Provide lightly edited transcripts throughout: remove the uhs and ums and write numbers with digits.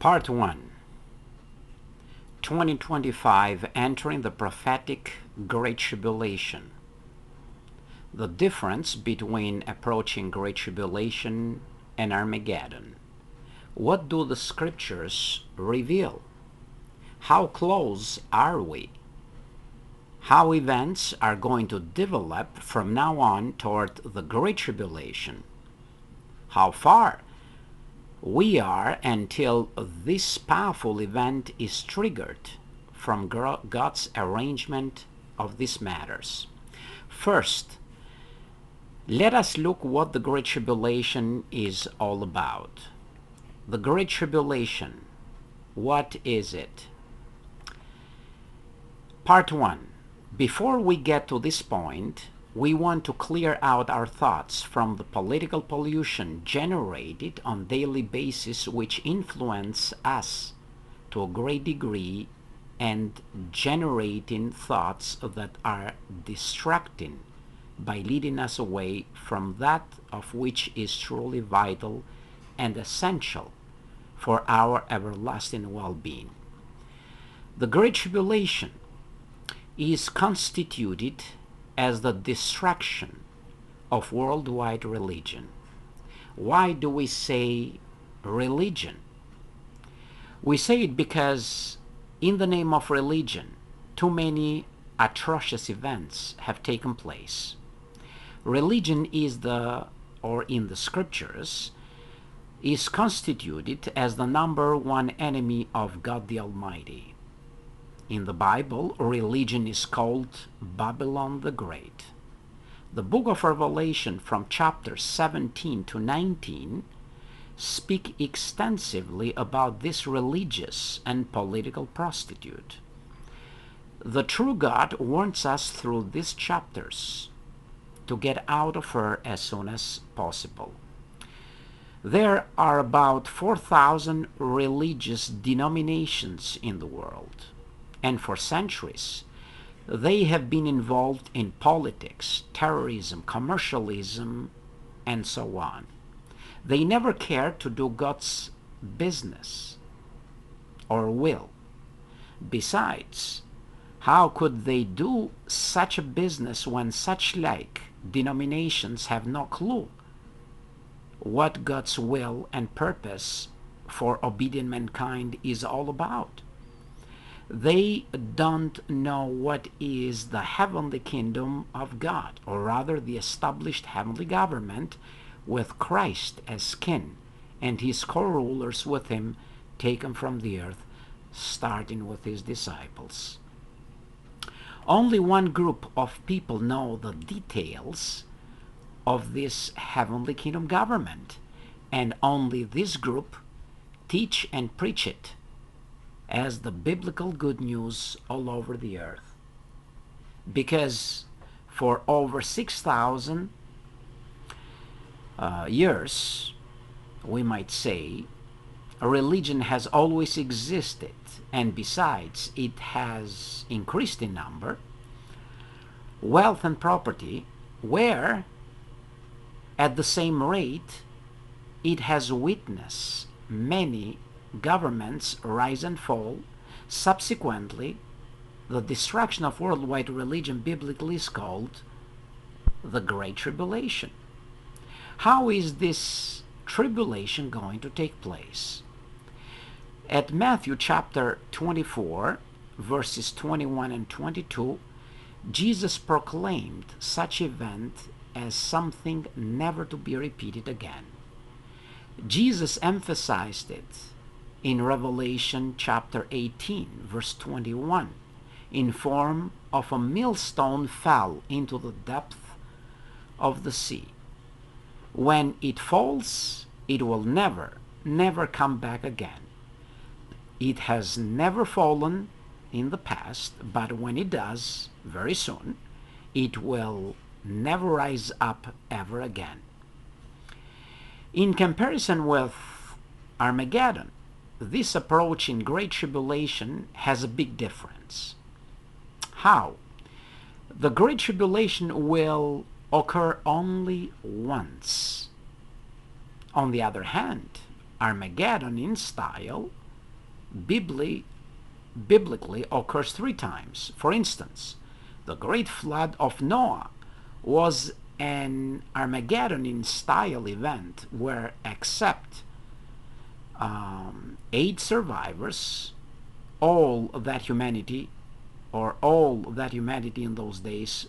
Part 1. 2025 Entering the Prophetic Great Tribulation. The difference between approaching Great Tribulation and Armageddon. What do the scriptures reveal? How close are we? How events are going to develop from now on toward the Great Tribulation? How far we are until this powerful event is triggered from God's arrangement of these matters. First, let us look what the Great Tribulation is all about. The Great Tribulation, what is it? Part 1. Before we get to this point, we want to clear out our thoughts from the political pollution generated on a daily basis, which influence us to a great degree and generating thoughts that are distracting by leading us away from that of which is truly vital and essential for our everlasting well-being. The Great Tribulation is constituted as the distraction of worldwide religion. Why do we say religion? We say it because in the name of religion, too many atrocious events have taken place. Religion is in the scriptures, is constituted as the number one enemy of God the Almighty. In the Bible, religion is called Babylon the Great. The book of Revelation from chapter 17 to 19 speak extensively about this religious and political prostitute. The true God warns us through these chapters to get out of her as soon as possible. There are about 4,000 religious denominations in the world. And for centuries, they have been involved in politics, terrorism, commercialism, and so on. They never cared to do God's business or will. Besides, how could they do such a business when such like denominations have no clue what God's will and purpose for obedient mankind is all about? They don't know what is the heavenly kingdom of God, or rather the established heavenly government with Christ as king and his co-rulers with him taken from the earth, starting with his disciples. Only one group of people know the details of this heavenly kingdom government, and only this group teach and preach it as the biblical good news all over the earth. Because for over 6,000 years, we might say, a religion has always existed, and besides, it has increased in number, wealth and property, where at the same rate it has witnessed many governments rise and fall. Subsequently, the destruction of worldwide religion biblically is called the Great Tribulation. How is this tribulation going to take place? At Matthew chapter 24, verses 21 and 22, Jesus proclaimed such event as something never to be repeated again. Jesus emphasized it in Revelation chapter 18, verse 21, in form of a millstone fell into the depth of the sea. When it falls, it will never come back again. It has never fallen in the past, but when it does, very soon, it will never rise up ever again. In comparison with Armageddon, this approach in Great Tribulation has a big difference. How? The Great Tribulation will occur only once. On the other hand, Armageddon in style biblically occurs 3 times. For instance, the great flood of Noah was an Armageddon style event where, except 8 survivors, all that humanity in those days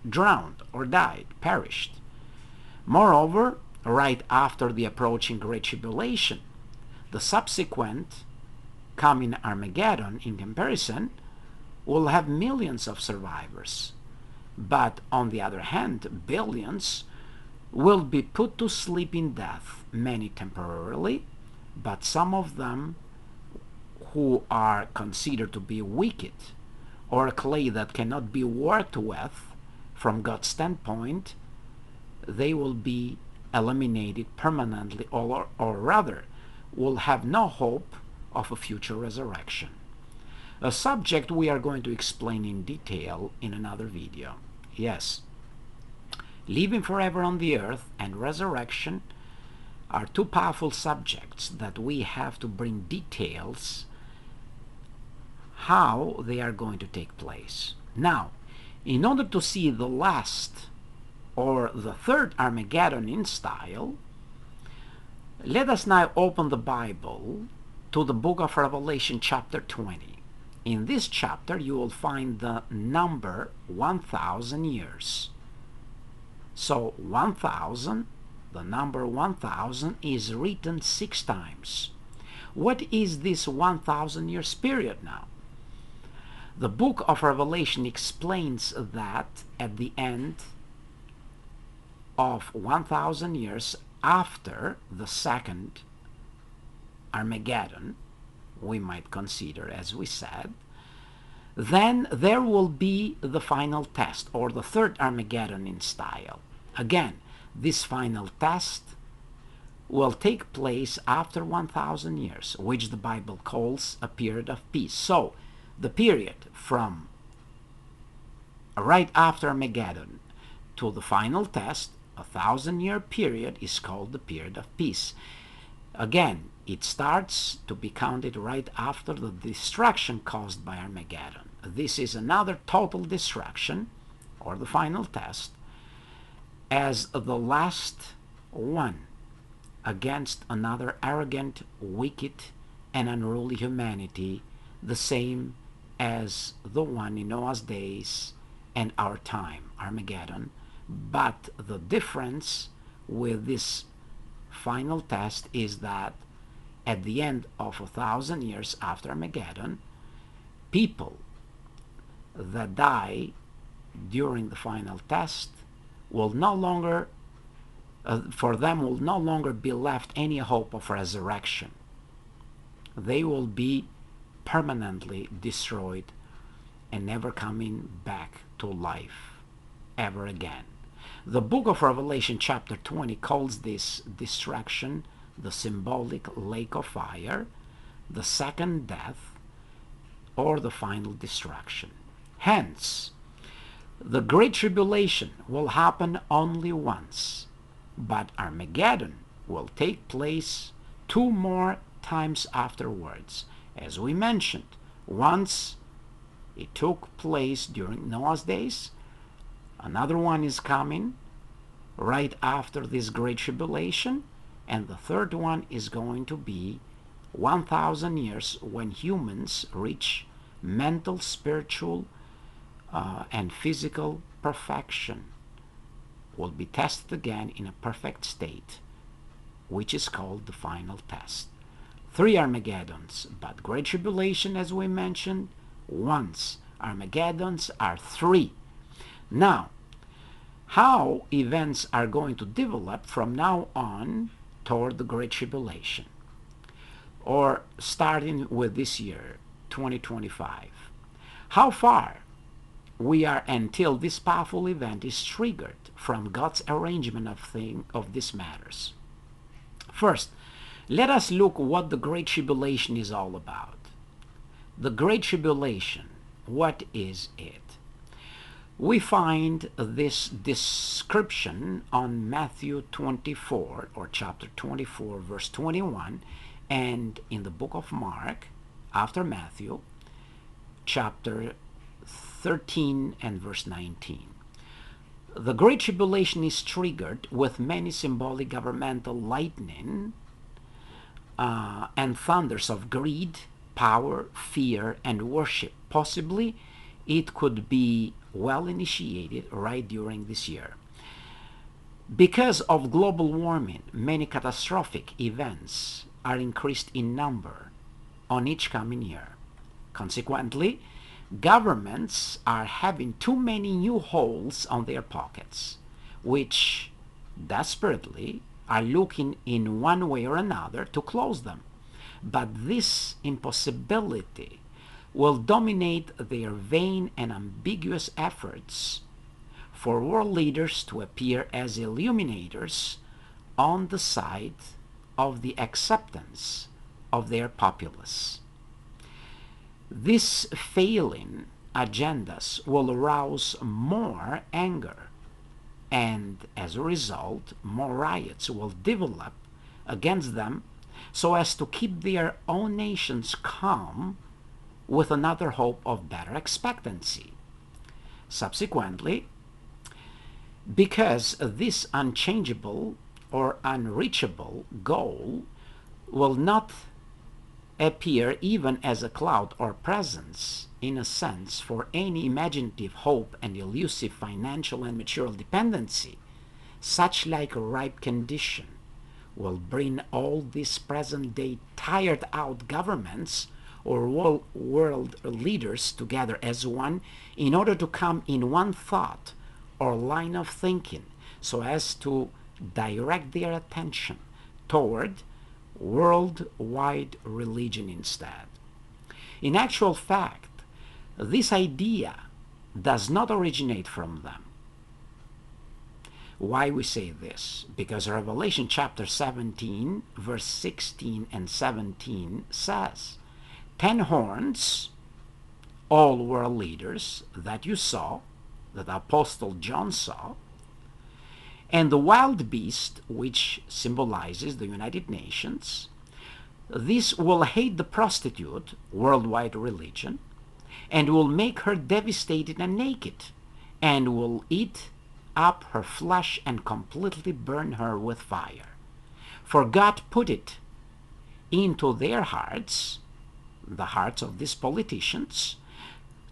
drowned or died, perished. Moreover, right after the approaching Great Tribulation, the subsequent coming Armageddon, in comparison, will have millions of survivors. But on the other hand, billions will be put to sleep in death, many temporarily, but some of them who are considered to be wicked or clay that cannot be worked with from God's standpoint, they will be eliminated permanently, or rather will have no hope of a future resurrection. A subject we are going to explain in detail in another video. Yes, living forever on the earth and resurrection are 2 powerful subjects that we have to bring details how they are going to take place. Now, in order to see the last or the third Armageddon in style, let us now open the Bible to the book of Revelation chapter 20. In this chapter you will find the number 1,000 years. So 1,000, the number 1,000 is written 6 times. What is this 1,000 years period now? The book of Revelation explains that at the end of 1,000 years after the second Armageddon, we might consider, as we said, then there will be the final test, or the third Armageddon in style. Again, this final test will take place after 1,000 years, which the Bible calls a period of peace. So, the period from right after Armageddon to the final test, a 1,000-year period, is called the period of peace. Again, it starts to be counted right after the destruction caused by Armageddon. This is another total destruction, or the final test, as the last one against another arrogant, wicked, and unruly humanity, the same as the one in Noah's days and our time, Armageddon. But the difference with this final test is that at the end of 1,000 years after Armageddon, people that die during the final test will no longer, for them will no longer be left any hope of resurrection. They will be permanently destroyed and never coming back to life ever again. The book of Revelation chapter 20 calls this destruction the symbolic lake of fire, the second death, or the final destruction. Hence, the Great Tribulation will happen only once, but Armageddon will take place 2 more times afterwards. As we mentioned, once it took place during Noah's days, another one is coming right after this Great Tribulation, and the third one is going to be 1,000 years when humans reach mental, spiritual, and physical perfection, will be tested again in a perfect state, which is called the final test. 3 Armageddons, but Great Tribulation, as we mentioned, once. Armageddons are 3. Now, how events are going to develop from now on toward the Great Tribulation, or starting with this year, 2025. How far we are until this powerful event is triggered from God's arrangement of these matters. First, let us look what the Great Tribulation is all about. The Great Tribulation, what is it? We find this description on Matthew 24, or chapter 24, verse 21, and in the book of Mark, after Matthew, chapter 13 and verse 19. The Great Tribulation is triggered with many symbolic governmental lightning and thunders of greed, power, fear, and worship. Possibly it could be well initiated right during this year. Because of global warming, many catastrophic events are increased in number on each coming year. Consequently, governments are having too many new holes on their pockets, which desperately are looking in one way or another to close them. But this impossibility will dominate their vain and ambiguous efforts for world leaders to appear as illuminators on the side of the acceptance of their populace. These failing agendas will arouse more anger, and as a result, more riots will develop against them so as to keep their own nations calm with another hope of better expectancy. Subsequently, because this unchangeable or unreachable goal will not appear even as a cloud or presence, in a sense, for any imaginative hope and elusive financial and material dependency, such like a ripe condition will bring all these present-day tired-out governments or world leaders together as one in order to come in one thought or line of thinking so as to direct their attention toward worldwide religion instead. In actual fact, this idea does not originate from them. Why we say this? Because Revelation chapter 17, verse 16 and 17 says, 10 horns, all world leaders that you saw, that Apostle John saw, and the wild beast, which symbolizes the United Nations, this will hate the prostitute, worldwide religion, and will make her devastated and naked, and will eat up her flesh and completely burn her with fire. For God put it into their hearts, the hearts of these politicians,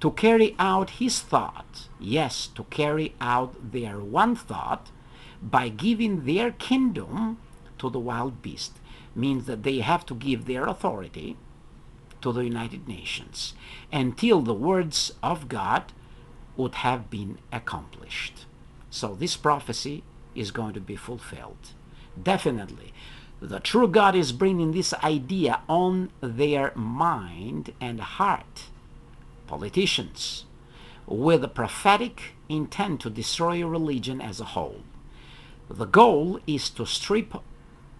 to carry out his thought, yes, to carry out their one thought, by giving their kingdom to the wild beast. Means that they have to give their authority to the United Nations until the words of God would have been accomplished. So this prophecy is going to be fulfilled. Definitely. The true God is bringing this idea on their mind and heart. Politicians, with a prophetic intent to destroy religion as a whole. The goal is to strip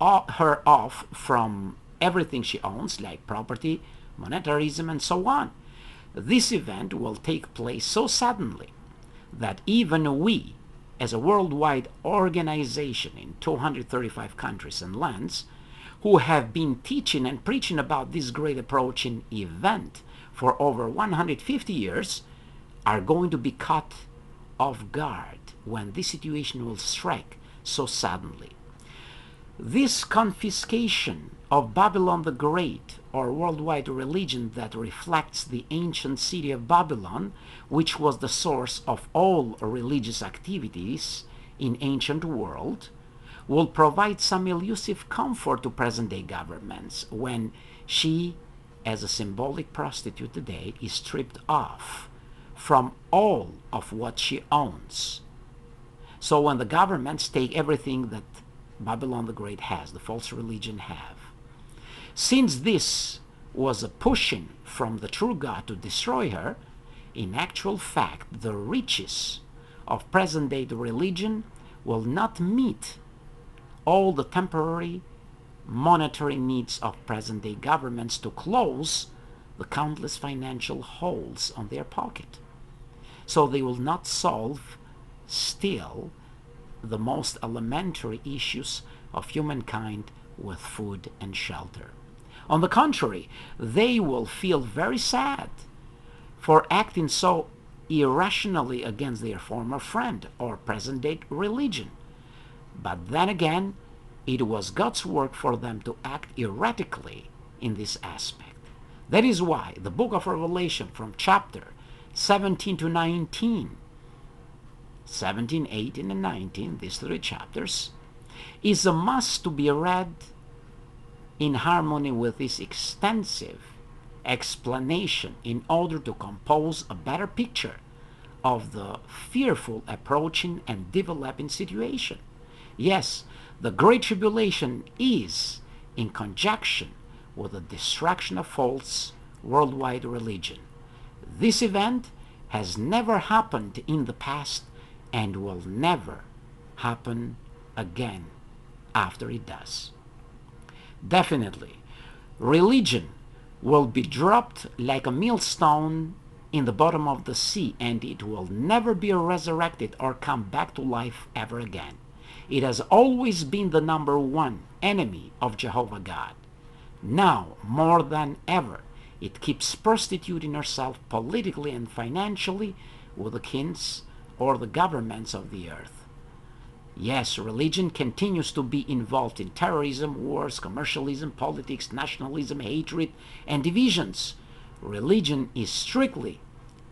her off from everything she owns, like property, monetarism, and so on. This event will take place so suddenly that even we, as a worldwide organization in 235 countries and lands, who have been teaching and preaching about this great approaching event for over 150 years, are going to be caught off guard when this situation will strike so suddenly. This confiscation of Babylon the Great, or worldwide religion that reflects the ancient city of Babylon, which was the source of all religious activities in ancient world, will provide some elusive comfort to present-day governments when she, as a symbolic prostitute today, is stripped off from all of what she owns. So when the governments take everything that Babylon the Great has, the false religion have, since this was a pushing from the true God to destroy her, in actual fact, the riches of present-day religion will not meet all the temporary monetary needs of present-day governments to close the countless financial holes on their pocket. So they will not solve still the most elementary issues of humankind with food and shelter. On the contrary, they will feel very sad for acting so irrationally against their former friend or present-day religion. But then again, it was God's work for them to act erratically in this aspect. That is why the book of Revelation from chapter 17 to 19, 17, 18, and 19, these three chapters, is a must to be read in harmony with this extensive explanation in order to compose a better picture of the fearful approaching and developing situation. Yes, the Great Tribulation is in conjunction with the destruction of false worldwide religion. This event has never happened in the past and will never happen again after it does. Definitely, religion will be dropped like a millstone in the bottom of the sea, and it will never be resurrected or come back to life ever again. It has always been the number one enemy of Jehovah God. Now, more than ever, it keeps prostituting herself politically and financially with the kings or the governments of the earth. Yes, religion continues to be involved in terrorism, wars, commercialism, politics, nationalism, hatred, and divisions. Religion is strictly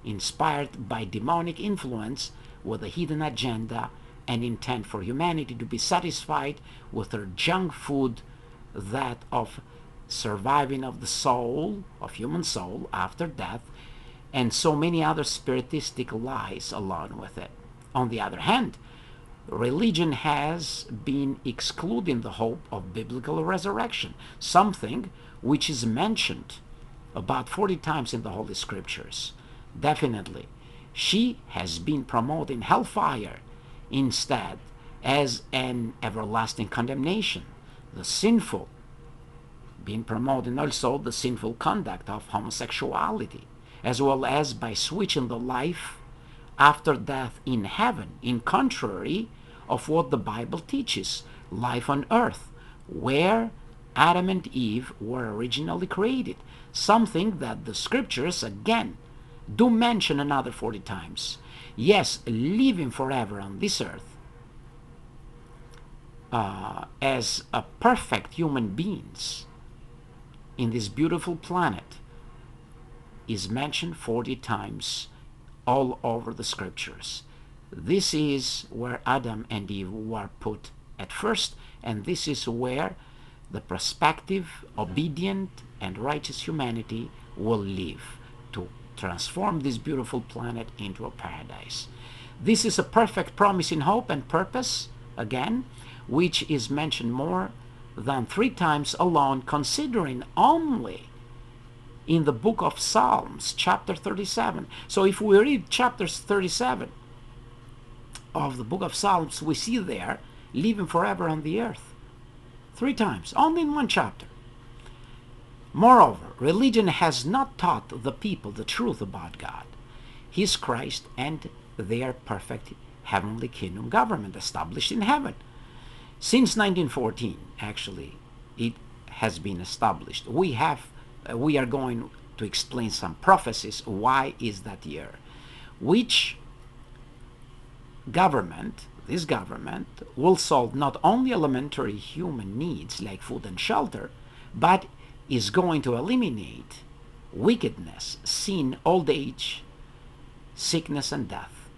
inspired by demonic influence with a hidden agenda and intent for humanity to be satisfied with their junk food, that of surviving of the soul, of human soul after death, and so many other spiritistic lies along with it. On the other hand, religion has been excluding the hope of biblical resurrection, something which is mentioned about 40 times in the Holy Scriptures. Definitely, she has been promoting hellfire instead as an everlasting condemnation. The sinful, being promoting also the sinful conduct of homosexuality, as well as by switching the life after death in heaven, in contrary of what the Bible teaches, life on earth, where Adam and Eve were originally created, something that the Scriptures again do mention another 40 times. Yes, living forever on this earth as a perfect human beings in this beautiful planet is mentioned 40 times all over the Scriptures. This is where Adam and Eve were put at first, and this is where the prospective, obedient, and righteous humanity will live to transform this beautiful planet into a paradise. This is a perfect promise in hope and purpose, again, which is mentioned more than 3 times alone, considering only in the book of Psalms, chapter 37. So if we read chapter 37 of the book of Psalms, we see there, living forever on the earth, 3 times, only in one chapter. Moreover, religion has not taught the people the truth about God, His Christ, and their perfect heavenly kingdom government established in heaven. Since 1914, actually, it has been established. We are going to explain some prophecies. Why is that year? Which government, this government, will solve not only elementary human needs like food and shelter, but is going to eliminate wickedness, sin, old age, sickness, and death.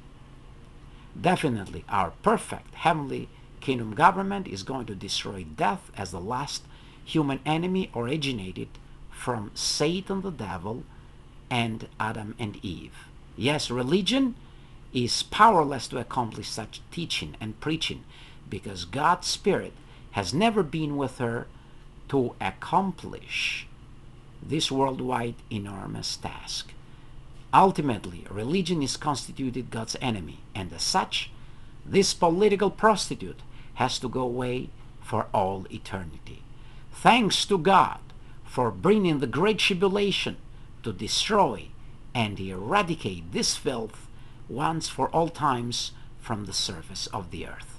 Definitely, our perfect heavenly kingdom government is going to destroy death as the last human enemy, originated from Satan the devil and Adam and Eve. Yes, religion is powerless to accomplish such teaching and preaching, because God's Spirit has never been with her to accomplish this worldwide enormous task. Ultimately, religion is constituted God's enemy, and as such, this political prostitute has to go away for all eternity. Thanks to God for bringing the Great Tribulation to destroy and eradicate this filth once for all times from the surface of the earth.